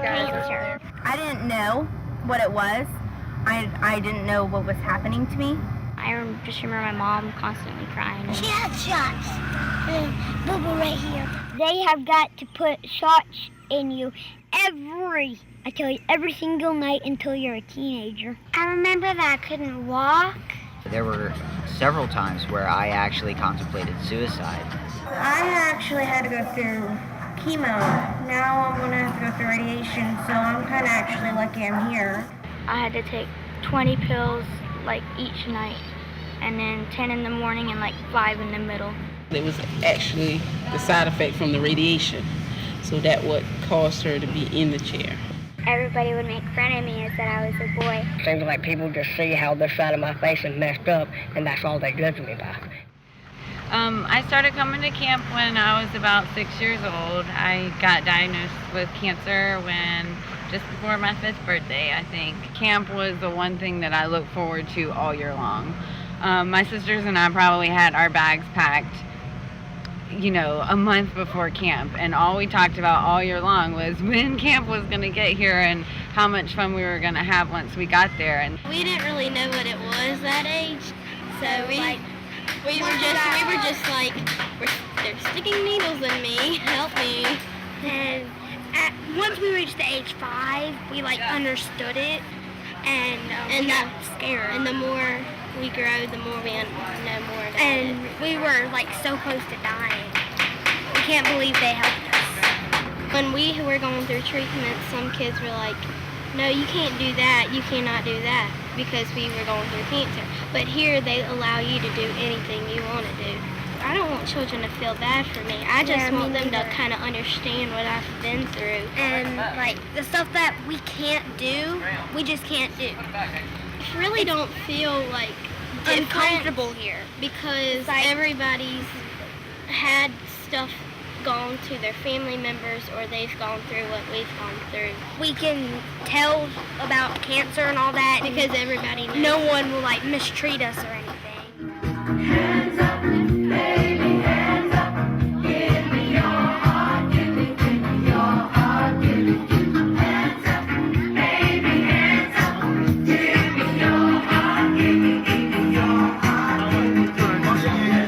cancer. I didn't know what it was. I didn't know what was happening to me. I just remember my mom constantly crying. She had shots. Boo-boo right here. They have got to put shots in you every single night until you're a teenager. I remember that I couldn't walk. There were several times where I actually contemplated suicide. I actually had to go through chemo. Now I'm going to have to go through radiation, so I'm kind of actually lucky I'm here. I had to take 20 pills like each night, and then 10 in the morning and like 5 in the middle. It was actually the side effect from the radiation, so that what caused her to be in the chair. Everybody would make fun of me and said I was a boy. Seems like people just see how this side of my face is messed up, and that's all they judge me by. I started coming to camp when I was about 6 years old. I got diagnosed with cancer just before my 5th birthday, I think. Camp was the one thing that I look forward to all year long. My sisters and I probably had our bags packed, a month before camp, and all we talked about all year long was when camp was going to get here and how much fun we were going to have once we got there. And we didn't really know what it was that age, so we were just like, they're sticking needles in me, help me. And once we reached the age 5, we understood it, and that was scary. And the more we grow, the more we know more about and it. We were so close to dying. We can't believe they helped us. When we were going through treatment, some kids were like, no, you can't do that, you cannot do that, because we were going through cancer. But here they allow you to do anything you want to do. I don't want children to feel bad for me. I just want them to kind of understand what I've been through. And the stuff that we can't do, we just can't do. I really don't feel uncomfortable here because everybody's had stuff gone to their family members, or they've gone through what we've gone through. We can tell about cancer and all that because everybody knows. No one will mistreat us or anything. Hands up, baby, hands up. Give me your heart, give me your heart, give me hands up, baby, hands up. Give me your heart, give me your heart, give me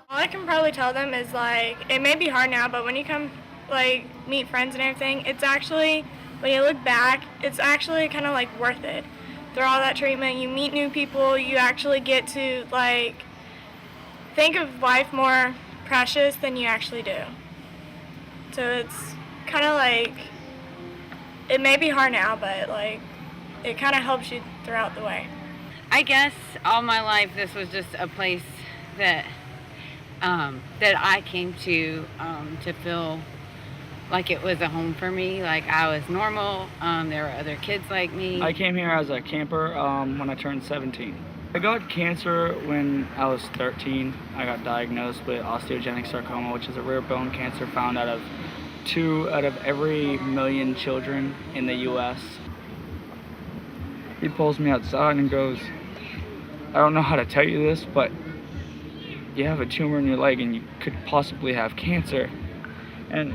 All I can probably tell them is it may be hard now, but when you come meet friends and everything, it's actually, when you look back, it's actually kind of worth it. Through all that treatment, you meet new people, you actually get to think of life more precious than you actually do. So it's kind of it may be hard now, but it kind of helps you throughout the way. I guess all my life this was just a place that I came to feel like it was a home for me, like I was normal. There were other kids like me. I came here as a camper when I turned 17. I got cancer when I was 13. I got diagnosed with osteogenic sarcoma, which is a rare bone cancer found out of 2 out of every 1,000,000 children in the U.S. He pulls me outside and goes, I don't know how to tell you this, but you have a tumor in your leg and you could possibly have cancer. And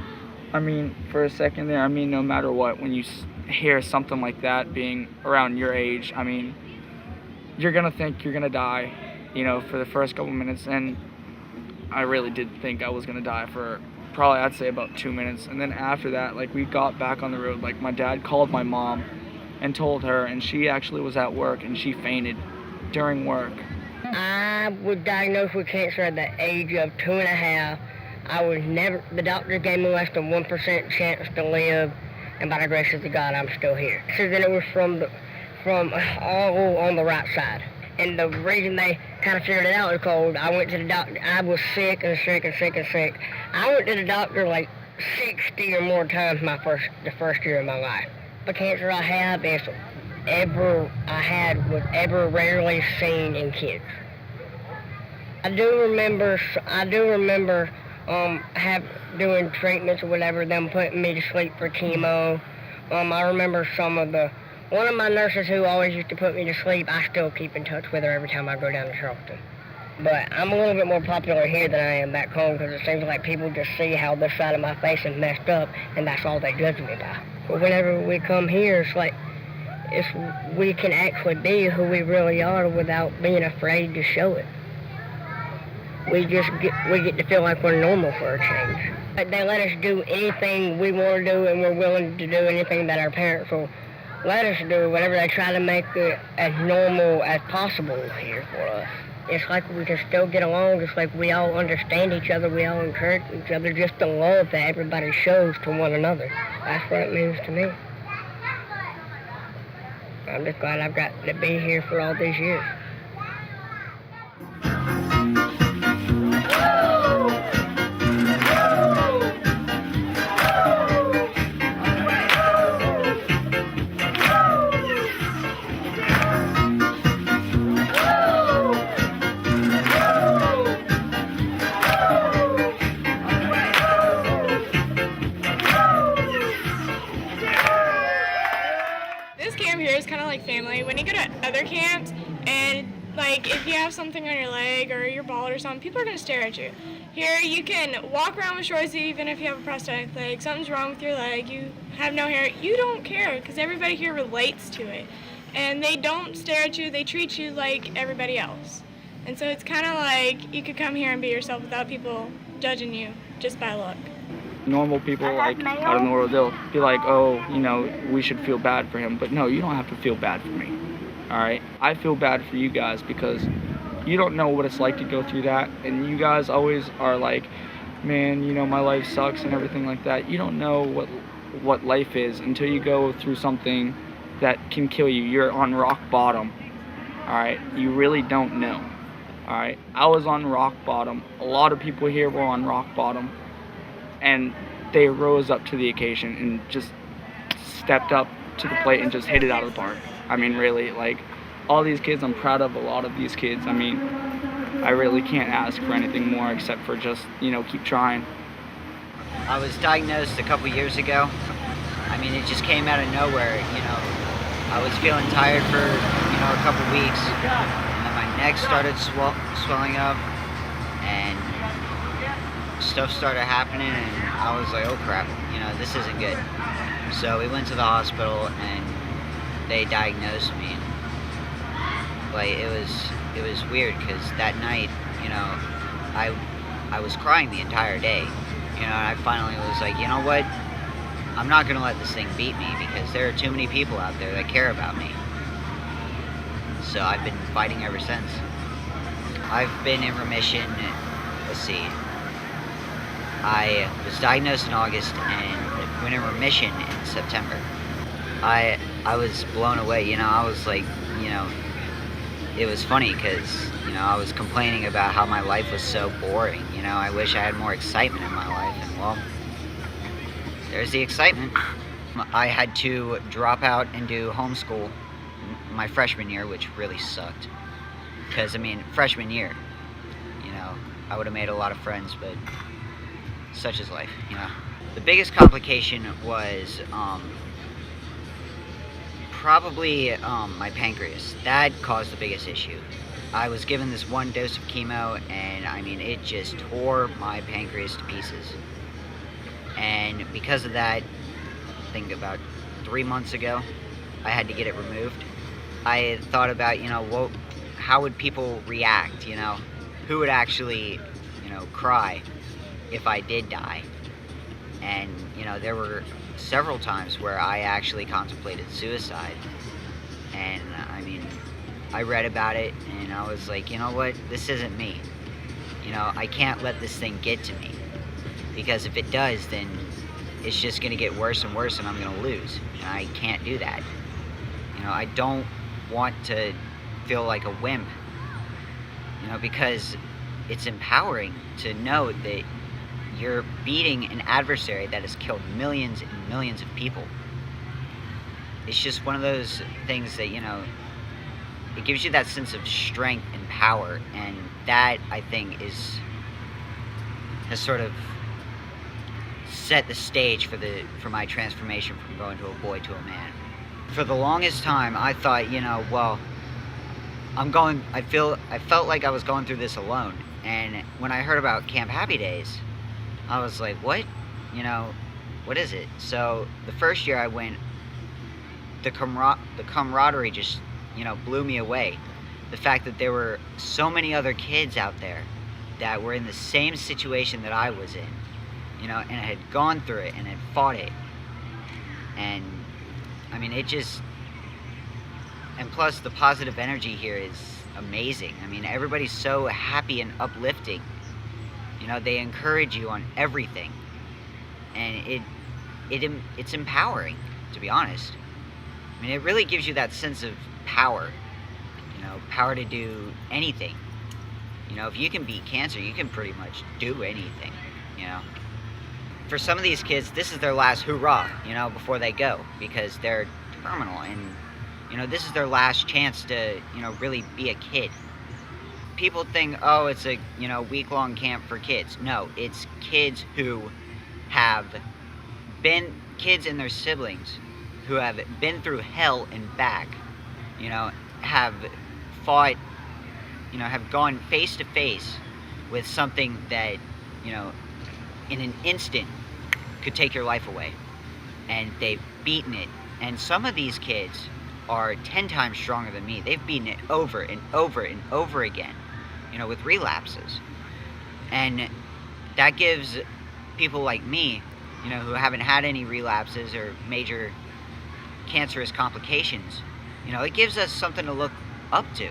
for a second there, no matter what, when you hear something like that being around your age, you're gonna think you're gonna die, for the first couple minutes. And I really did think I was gonna die for probably, I'd say, about 2 minutes. And then after that, we got back on the road. My dad called my mom and told her, and she actually was at work and she fainted during work. I was diagnosed with cancer at the age of 2.5. The doctor gave me less than 1% chance to live, and by the grace of God, I'm still here. So then it was from all on the right side. And the reason they kind of figured it out is because I went to the doctor. I was sick and sick and sick and sick. I went to the doctor 60 or more times the first year of my life. The cancer I have was ever rarely seen in kids. I do remember doing treatments or whatever, them putting me to sleep for chemo. I remember one of my nurses who always used to put me to sleep, I still keep in touch with her every time I go down to Charleston. But I'm a little bit more popular here than I am back home because it seems like people just see how this side of my face is messed up and that's all they judge me by. But whenever we come here, it's like we can actually be who we really are without being afraid to show it. We get to feel like we're normal for a change. They let us do anything we want to do, and we're willing to do anything that our parents will let us do, whatever they try to make it as normal as possible here for us. It's like we can still get along, just like we all understand each other, we all encourage each other, just the love that everybody shows to one another. That's what it means to me. I'm just glad I've got to be here for all these years. This camp here is kind of like family. When you go to other camps and like if you have something on your leg or your bald or something, people are going to stare at you. Here you can walk around with shorts even if you have a prosthetic leg. Something's wrong with your leg, you have no hair. You don't care because everybody here relates to it. And they don't stare at you, they treat you like everybody else. And so it's kind of like you could come here and be yourself without people judging you just by look. Normal people, like, out in the world, they'll be like, oh, you know, we should feel bad for him. But no, you don't have to feel bad for me, all right? I feel bad for you guys because you don't know what it's like to go through that. And you guys always are like, man, you know, my life sucks and everything like that. You don't know what life is until you go through something that can kill you. You're on rock bottom, all right? You really don't know, all right? I was on rock bottom. A lot of people here were on rock bottom. And they rose up to the occasion and just stepped up to the plate and just hit it out of the park. I mean, really, like, all these kids, I'm proud of a lot of these kids. I mean, I really can't ask for anything more except for just, you know, keep trying. I was diagnosed a couple years ago. I mean, it just came out of nowhere, you know. I was feeling tired for, you know, a couple weeks, and then my neck started swelling up, and stuff started happening, and I was like, oh crap, you know, this isn't good. So we went to the hospital and they diagnosed me. Like, it was weird because that night, you know, I was crying the entire day. You know, and I finally was like, you know what? I'm not gonna let this thing beat me because there are too many people out there that care about me. So I've been fighting ever since. I've been in remission, let's see, I was diagnosed in August and went in remission in September. I was blown away, you know. I was like, you know, it was funny because, you know, I was complaining about how my life was so boring. You know, I wish I had more excitement in my life, and well, there's the excitement. I had to drop out and do homeschool my freshman year, which really sucked. Because, I mean, freshman year, you know, I would have made a lot of friends, but such is life, you know. The biggest complication was probably my pancreas. That caused the biggest issue. I was given this one dose of chemo, and I mean, it just tore my pancreas to pieces. And because of that, I think about 3 months ago, I had to get it removed. I thought about, you know, how would people react, you know? Who would actually, you know, cry if I did die? And, you know, there were several times where I actually contemplated suicide. And, I mean, I read about it, and I was like, you know what? This isn't me. You know, I can't let this thing get to me. Because if it does, then it's just going to get worse and worse, and I'm going to lose. And I can't do that. You know, I don't want to feel like a wimp. You know, because it's empowering to know that you're beating an adversary that has killed millions and millions of people. It's just one of those things that, you know, it gives you that sense of strength and power, and that, I think, has sort of set the stage for my transformation from going to a boy to a man. For the longest time, I thought, you know, well, I felt like I was going through this alone. And when I heard about Camp Happy Days, I was like, what? You know, what is it? So the first year I went, the camaraderie just, you know, blew me away. The fact that there were so many other kids out there that were in the same situation that I was in, you know, and had gone through it and had fought it. And I mean, it just, and plus the positive energy here is amazing. I mean, everybody's so happy and uplifting. You know, they encourage you on everything. And it's empowering, to be honest. I mean, it really gives you that sense of power. You know, power to do anything. You know, if you can beat cancer, you can pretty much do anything, you know. For some of these kids, this is their last hoorah, you know, before they go, because they're terminal, and, you know, this is their last chance to, you know, really be a kid. People think, oh, it's a, you know, week-long camp for kids. No, it's kids who have been, kids and their siblings who have been through hell and back, you know, have fought, you know, have gone face to face with something that, you know, in an instant could take your life away. And they've beaten it. And some of these kids are 10 times stronger than me. They've beaten it over and over and over again, you know, with relapses. And that gives people like me, you know, who haven't had any relapses or major cancerous complications, you know, it gives us something to look up to.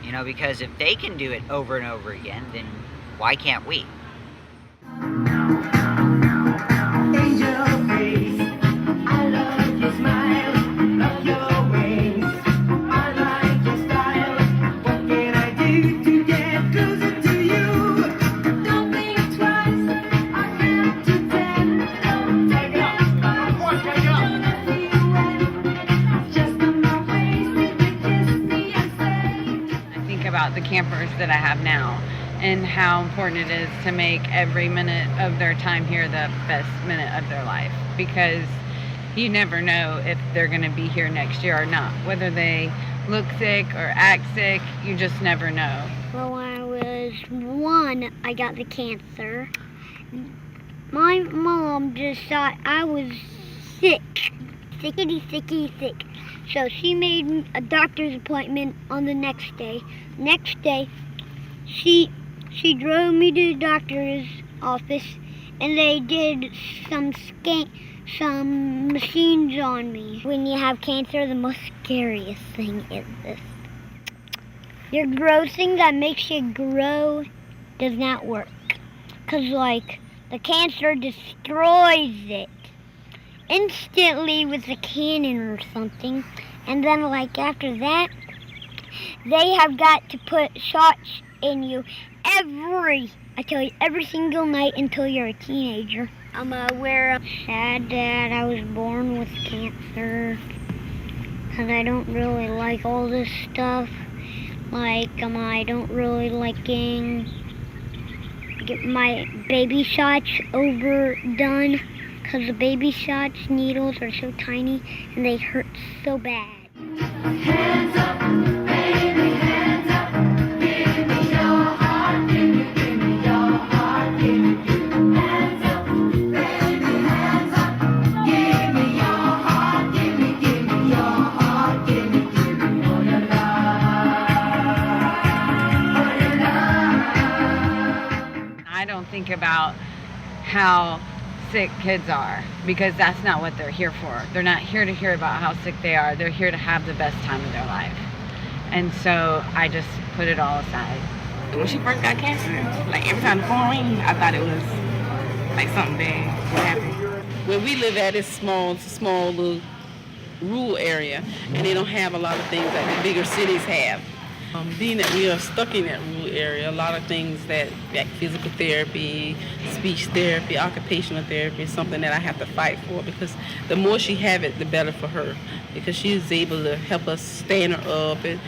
You know, because if they can do it over and over again, then why can't we? About the campers that I have now and how important it is to make every minute of their time here the best minute of their life, because you never know if they're going to be here next year or not. Whether they look sick or act sick, you just never know. Well, when I was 1, I got the cancer. My mom just thought I was sick. Sick. So she made a doctor's appointment on the next day. Next day, she drove me to the doctor's office, and they did some machines on me. When you have cancer, the most scariest thing is this. Your growth thing that makes you grow does not work. 'Cause like, the cancer destroys it instantly with a cannon or something. And then like after that, they have got to put shots in you every single night until you're a teenager. I'm aware of sad that I was born with cancer, because I don't really like all this stuff. Like, I don't really like get my baby shots overdone, because the baby shots needles are so tiny and they hurt so bad. Hands up, baby, hands up. Give me your heart, give me your heart, give me hands up, baby, hands up. Give me your heart, give me your heart, give me all your love. I don't think about how sick kids are, because that's not what they're here for. They're not here to hear about how sick they are. They're here to have the best time of their life. And so I just put it all aside. When she first got cancer, like every time the phone rang, I thought it was like something bad would happen. Where we live at is small little rural area, and they don't have a lot of things that the bigger cities have. Being that we are stuck in that rural area, a lot of things like physical therapy, speech therapy, occupational therapy is something that I have to fight for, because the more she have it, the better for her, because she's able to help us stand her up, and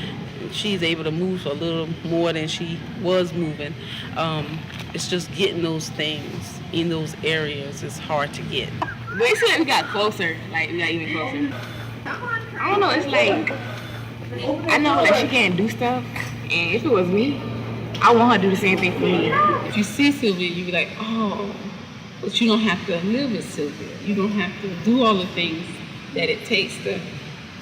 she's able to move a little more than she was moving. It's just getting those things in those areas is hard to get. But it seems like we got closer, like we got even closer. I don't know, it's like I know like she can't do stuff, and if it was me, I want her to do the same thing for me. If you see Sylvia, you be like, oh, but you don't have to live with Sylvia. You don't have to do all the things that it takes to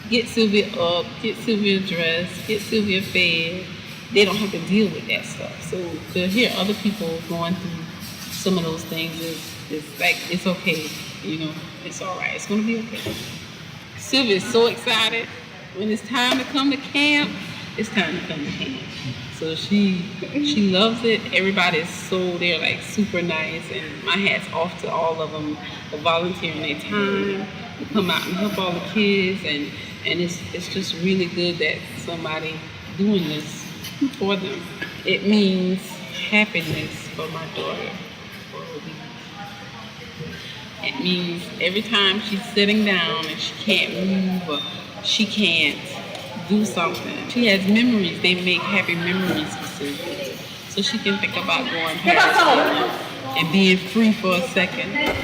get Sylvia up, get Sylvia dressed, get Sylvia fed. They don't have to deal with that stuff. So to hear other people going through some of those things is like, it's okay, you know, it's all right, it's gonna be okay. Sylvia is so excited. When it's time to come to camp, it's time to come to camp. So she loves it. Everybody is so, they're like super nice, and my hat's off to all of them for volunteering their time to come out and help all the kids, and it's just really good that somebody doing this for them. It means happiness for my daughter. It means every time she's sitting down and she can't move or she can't do something, she has memories. They make happy memories for Sylvia. So she can think about going past and being free for a second.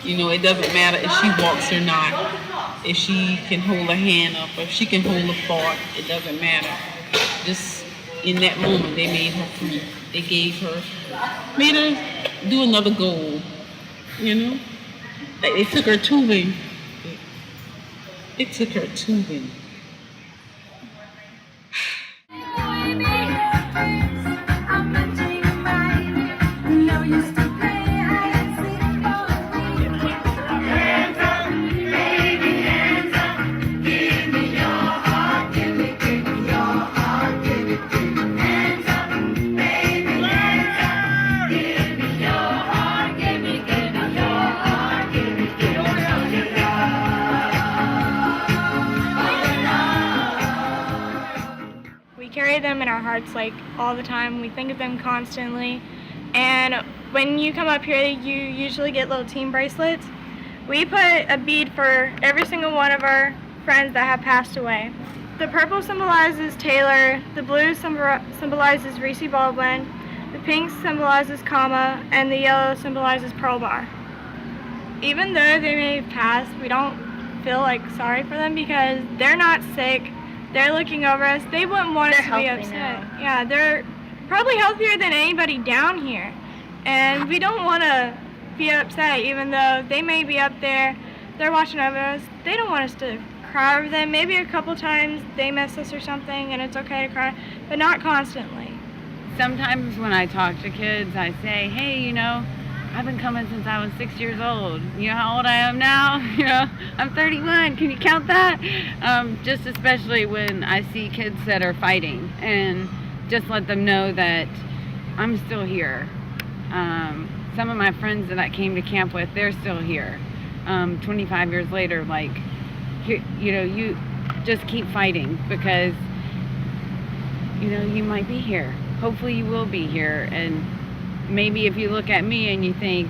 You know, it doesn't matter if she walks or not, if she can hold her hand up, or if she can hold a fork, it doesn't matter. Just in that moment, they made her free. They made her do another goal, you know? Like they took her tubing. It took her tubing. Carry them in our hearts like all the time. We think of them constantly, and when you come up here you usually get little team bracelets. We put a bead for every single one of our friends that have passed away. The purple symbolizes Taylor, the blue symbolizes Reese Baldwin, the pink symbolizes Kama, and the yellow symbolizes Pearl Bar. Even though they may have passed, we don't feel like sorry for them because they're not sick. They're looking over us. They wouldn't want us to be upset. Now. Yeah, they're probably healthier than anybody down here. And we don't want to be upset, even though they may be up there. They're watching over us. They don't want us to cry over them. Maybe a couple times they miss us or something, and it's okay to cry, but not constantly. Sometimes when I talk to kids, I say, hey, you know, I've been coming since I was 6 years old. You know how old I am now? You know, I'm 31. Can you count that? Just especially when I see kids that are fighting, and just let them know that I'm still here. Some of my friends that I came to camp with, they're still here. 25 years later, like, you know, you just keep fighting because, you know, you might be here. Hopefully you will be here, and maybe if you look at me and you think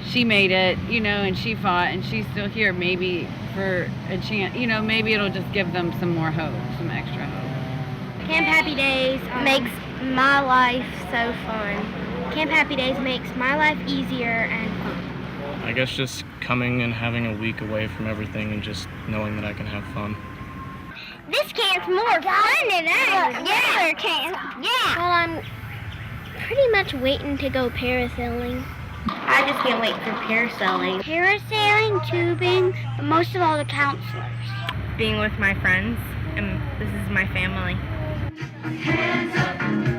she made it, you know, and she fought and she's still here, maybe for a chance, you know, maybe it'll just give them some more hope, some extra hope. Camp Happy Days makes my life so fun. Camp Happy Days makes my life easier and fun. I guess just coming and having a week away from everything and just knowing that I can have fun. This camp's more fun than other camp. Yeah. Well, I'm pretty much waiting to go parasailing. I just can't wait for parasailing. Parasailing, tubing, but most of all the counselors. Being with my friends, and this is my family. Hands up.